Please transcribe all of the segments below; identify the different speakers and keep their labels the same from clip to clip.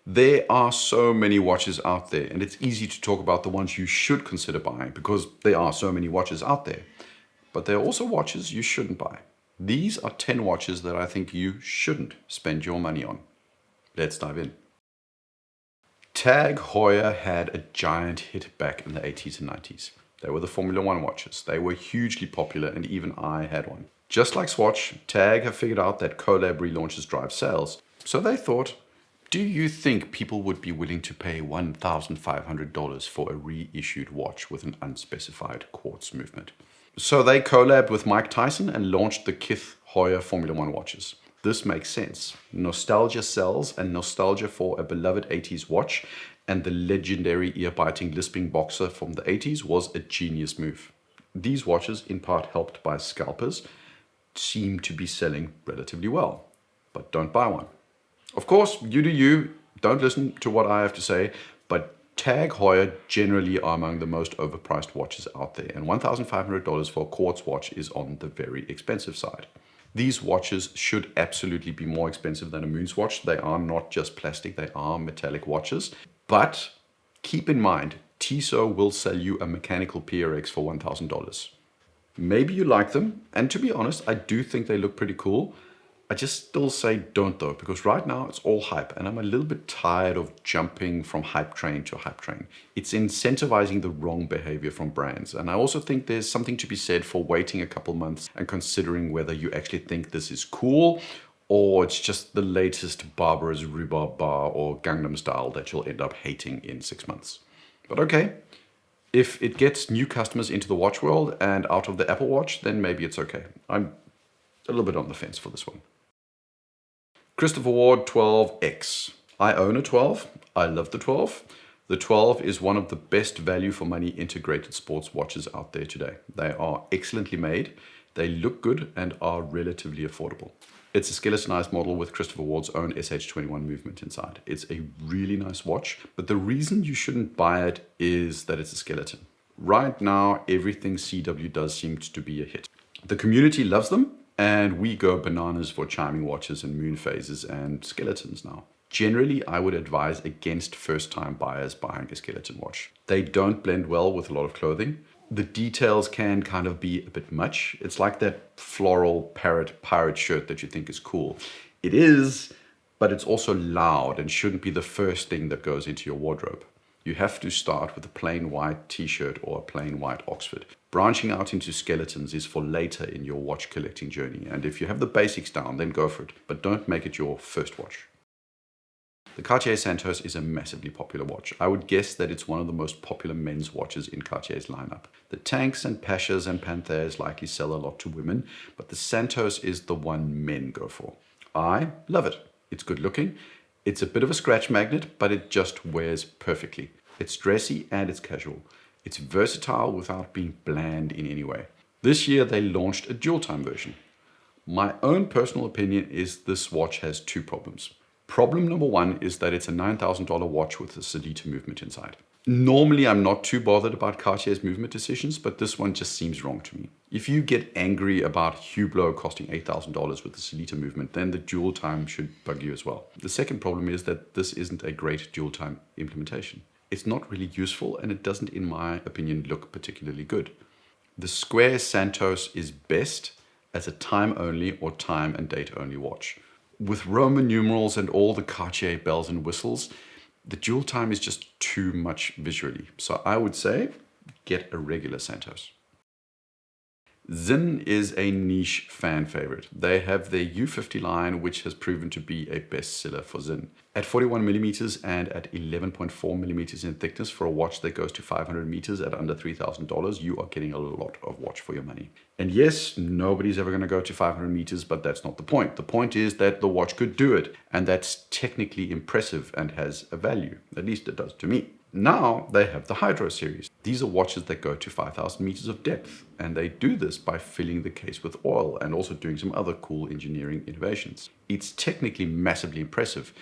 Speaker 1: There are so many watches out there, and it's easy to talk about the ones you should consider buying because there are so many watches out there. But there are also watches you shouldn't buy. These are 10 watches that I think you shouldn't spend your money on. Let's dive in. Tag Heuer had a giant hit back in the 80s and 90s. They were the Formula One watches. They were hugely popular, and even I had one. Just like Swatch, Tag have figured out that collab relaunches drive sales. So they thought, do you think people would be willing to pay $1,500 for a reissued watch with an unspecified quartz movement? So they collabed with Mike Tyson and launched the Kith Heuer Formula One watches. This makes sense. Nostalgia sells, and nostalgia for a beloved 80s watch and the legendary ear-biting lisping boxer from the 80s was a genius move. These watches, in part helped by scalpers, seem to be selling relatively well, but don't buy one. Of course, you do you, don't listen to what I have to say, but Tag Heuer generally are among the most overpriced watches out there, and $1,500 for a quartz watch is on the very expensive side. These watches should absolutely be more expensive than a Moon's watch. They are not just plastic, they are metallic watches. But keep in mind, Tissot will sell you a mechanical PRX for $1,000. Maybe you like them, and to be honest, I do think they look pretty cool. I just still say don't though, because right now it's all hype, and I'm a little bit tired of jumping from hype train to hype train. It's incentivizing the wrong behavior from brands, and I also think there's something to be said for waiting a couple months and considering whether you actually think this is cool, or it's just the latest Barbara's Rhubarb Bar or Gangnam Style that you'll end up hating in 6 months. But okay, if it gets new customers into the watch world and out of the Apple Watch, then maybe it's okay. I'm a little bit on the fence for this one. Christopher Ward 12X. I own a 12. I love the 12. The 12 is one of the best value for money integrated sports watches out there today. They are excellently made, they look good, and are relatively affordable. It's a skeletonized model with Christopher Ward's own SH21 movement inside. It's a really nice watch, but the reason you shouldn't buy it is that it's a skeleton. Right now, everything CW does seems to be a hit. The community loves them, and we go bananas for chiming watches and moon phases and skeletons now. Generally, I would advise against first-time buyers buying a skeleton watch. They don't blend well with a lot of clothing. The details can kind of be a bit much. It's like that floral parrot pirate shirt that you think is cool. It is, but it's also loud and shouldn't be the first thing that goes into your wardrobe. You have to start with a plain white t-shirt or a plain white Oxford. Branching out into skeletons is for later in your watch collecting journey, and if you have the basics down, then go for it, but don't make it your first watch. The Cartier Santos is a massively popular watch. I would guess that it's one of the most popular men's watches in Cartier's lineup. The Tanks and Pashas and Panthers likely sell a lot to women, but the Santos is the one men go for. I love it. It's good looking. It's a bit of a scratch magnet, but it just wears perfectly. It's dressy and it's casual. It's versatile without being bland in any way. This year they launched a dual time version. My own personal opinion is this watch has two problems. Problem number one is that it's a $9,000 watch with a Sedita movement inside. Normally I'm not too bothered about Cartier's movement decisions, but this one just seems wrong to me. If you get angry about Hublot costing $8,000 with the Sedita movement, then the dual time should bug you as well. The second problem is that this isn't a great dual time implementation. It's not really useful, and it doesn't, in my opinion, look particularly good. The square Santos is best as a time only or time and date only watch. With Roman numerals and all the Cartier bells and whistles, the dual time is just too much visually. So I would say get a regular Santos. Zinn is a niche fan favorite. They have their U50 line, which has proven to be a bestseller for Zinn. At 41 millimeters and at 11.4 millimeters in thickness for a watch that goes to 500 meters at under $3,000, you are getting a lot of watch for your money. And yes, nobody's ever going to go to 500 meters, but that's not the point. The point is that the watch could do it, and that's technically impressive and has a value. At least it does to me. Now they have the Hydro series. These are watches that go to 5,000 meters of depth, and they do this by filling the case with oil and also doing some other cool engineering innovations. It's technically massively impressive,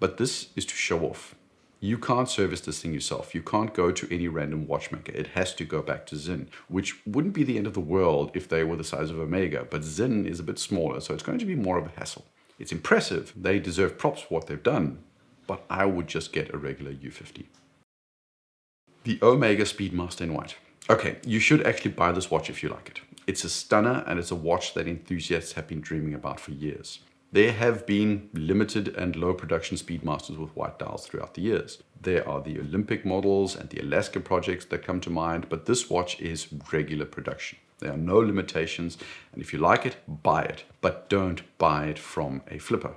Speaker 1: but this is to show off. You can't service this thing yourself. You can't go to any random watchmaker. It has to go back to Zinn, which wouldn't be the end of the world if they were the size of Omega, but Zinn is a bit smaller, so it's going to be more of a hassle. It's impressive. They deserve props for what they've done, but I would just get a regular U50. The Omega Speedmaster in white. Okay, you should actually buy this watch if you like it. It's a stunner and it's a watch that enthusiasts have been dreaming about for years. There have been limited and low production Speedmasters with white dials throughout the years. There are the Olympic models and the Alaska projects that come to mind, but this watch is regular production. There are no limitations, and if you like it, buy it. But don't buy it from a flipper.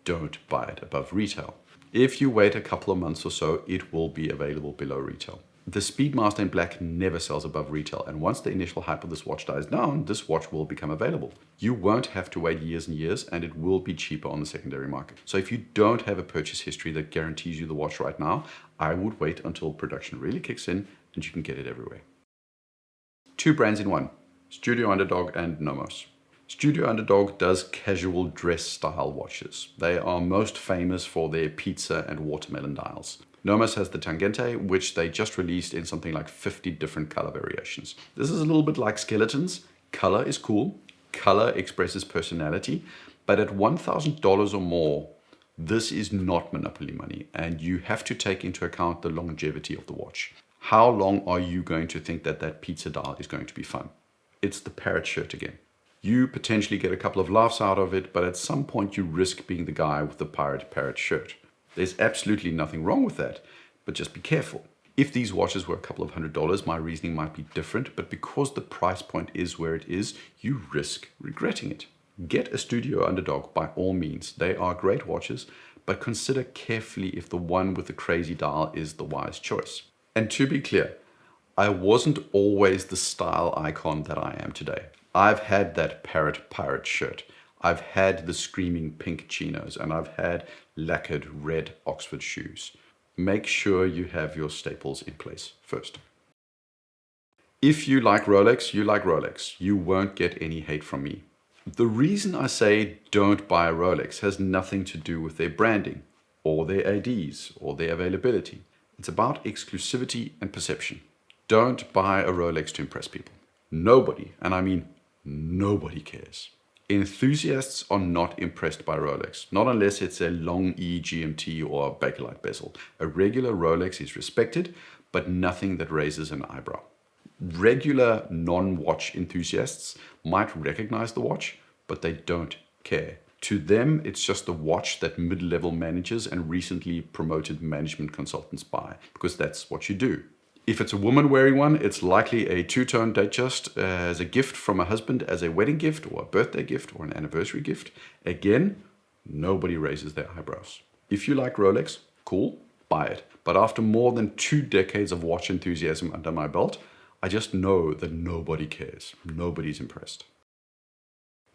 Speaker 1: Don't buy it above retail. If you wait a couple of months or so, it will be available below retail. The Speedmaster in black never sells above retail, and once the initial hype of this watch dies down, this watch will become available. You won't have to wait years and years, and it will be cheaper on the secondary market. So if you don't have a purchase history that guarantees you the watch right now, I would wait until production really kicks in and you can get it everywhere. Two brands in one, Studio Underdog and Nomos. Studio Underdog does casual dress style watches. They are most famous for their pizza and watermelon dials. Nomos has the Tangente, which they just released in something like 50 different color variations. This is a little bit like skeletons. Color is cool. Color expresses personality. But at $1,000 or more, this is not monopoly money. And you have to take into account the longevity of the watch. How long are you going to think that that pizza dial is going to be fun? It's the parrot shirt again. You potentially get a couple of laughs out of it, but at some point you risk being the guy with the pirate parrot shirt. There's absolutely nothing wrong with that, but just be careful. If these watches were a couple of $100s, my reasoning might be different, but because the price point is where it is, you risk regretting it. Get a Studio Underdog by all means. They are great watches, but consider carefully if the one with the crazy dial is the wise choice. And to be clear, I wasn't always the style icon that I am today. I've had that parrot pirate shirt. I've had the screaming pink chinos, and I've had lacquered red Oxford shoes. Make sure you have your staples in place first. If you like Rolex, you like Rolex. You won't get any hate from me. The reason I say don't buy a Rolex has nothing to do with their branding, or their ADs, or their availability. It's about exclusivity and perception. Don't buy a Rolex to impress people. Nobody, and I mean nobody, cares. Enthusiasts are not impressed by Rolex, not unless it's a long E GMT or a Bakelite bezel. A regular Rolex is respected, but nothing that raises an eyebrow. Regular non-watch enthusiasts might recognize the watch, but they don't care. To them, it's just a watch that mid-level managers and recently promoted management consultants buy, because that's what you do. If it's a woman wearing one, it's likely a two-tone Datejust as a gift from a husband, as a wedding gift or a birthday gift or an anniversary gift. Again, nobody raises their eyebrows. If you like Rolex, cool, buy it. But after more than 2 decades of watch enthusiasm under my belt, I just know that nobody cares. Nobody's impressed.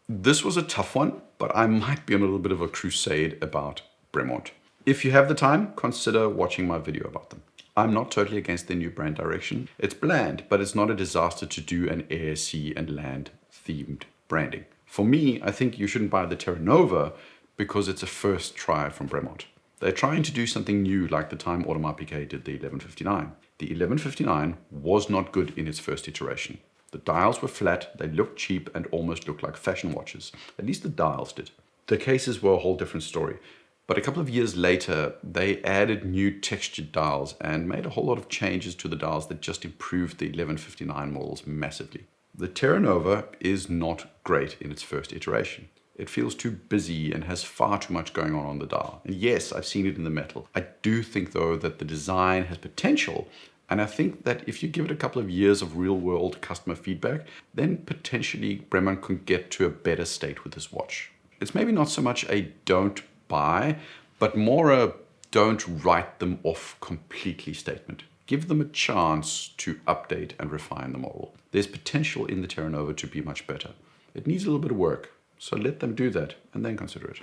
Speaker 1: This was a tough one, but I might be on a little bit of a crusade about Bremont. If you have the time, consider watching my video about them. I'm not totally against their new brand direction. It's bland, but it's not a disaster to do an air, sea, and land themed branding. For me, I think you shouldn't buy the Terra Nova because it's a first try from Bremont. They're trying to do something new like the time Audemars Piguet did the 1159. The 1159 was not good in its first iteration. The dials were flat, they looked cheap and almost looked like fashion watches. At least the dials did. The cases were a whole different story. But a couple of years later, they added new textured dials and made a whole lot of changes to the dials that just improved the 1159 models massively. The Terra Nova is not great in its first iteration. It feels too busy and has far too much going on the dial. And yes, I've seen it in the metal. I do think though that the design has potential, and I think that if you give it a couple of years of real-world customer feedback, then potentially Bremont can get to a better state with this watch. It's maybe not so much a don't buy, but more a don't write them off completely statement. Give them a chance to update and refine the model. There's potential in the Terra Nova to be much better. It needs a little bit of work, so let them do that and then consider it.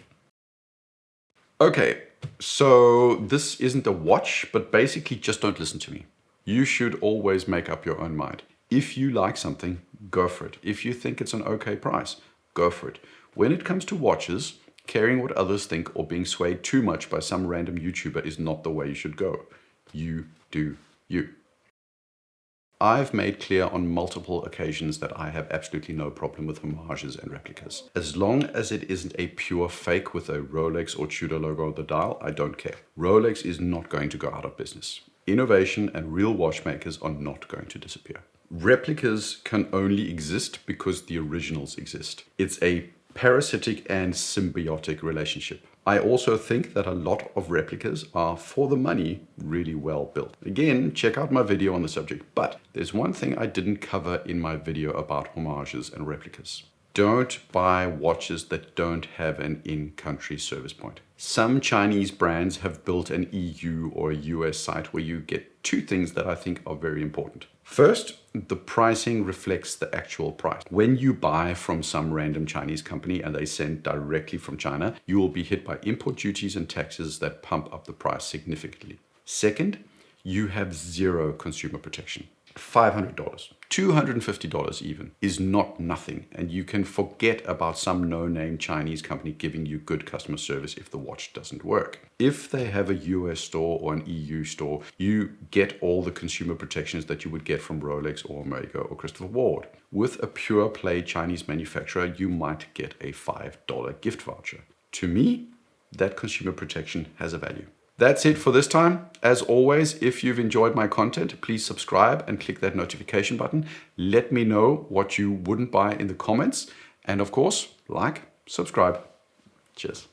Speaker 1: Okay, so this isn't a watch, but basically just don't listen to me. You should always make up your own mind. If you like something, go for it. If you think it's an okay price, go for it. When it comes to watches, caring what others think or being swayed too much by some random YouTuber is not the way you should go. You do you. I've made clear on multiple occasions that I have absolutely no problem with homages and replicas. As long as it isn't a pure fake with a Rolex or Tudor logo on the dial, I don't care. Rolex is not going to go out of business. Innovation and real watchmakers are not going to disappear. Replicas can only exist because the originals exist. It's a parasitic and symbiotic relationship. I also think that a lot of replicas are, for the money, really well built. Again, check out my video on the subject, but there's one thing I didn't cover in my video about homages and replicas. Don't buy watches that don't have an in-country service point. Some Chinese brands have built an EU or a US site where you get two things that I think are very important. First, the pricing reflects the actual price. When you buy from some random Chinese company and they send directly from China, you will be hit by import duties and taxes that pump up the price significantly. Second, you have zero consumer protection. $500, $250 even, is not nothing, and you can forget about some no-name Chinese company giving you good customer service if the watch doesn't work. If they have a US store or an EU store, you get all the consumer protections that you would get from Rolex or Omega or Christopher Ward. With a pure play Chinese manufacturer, you might get a $5 gift voucher. To me, that consumer protection has a value. That's it for this time. As always, if you've enjoyed my content, please subscribe and click that notification button. Let me know what you wouldn't buy in the comments. And of course, like, subscribe. Cheers.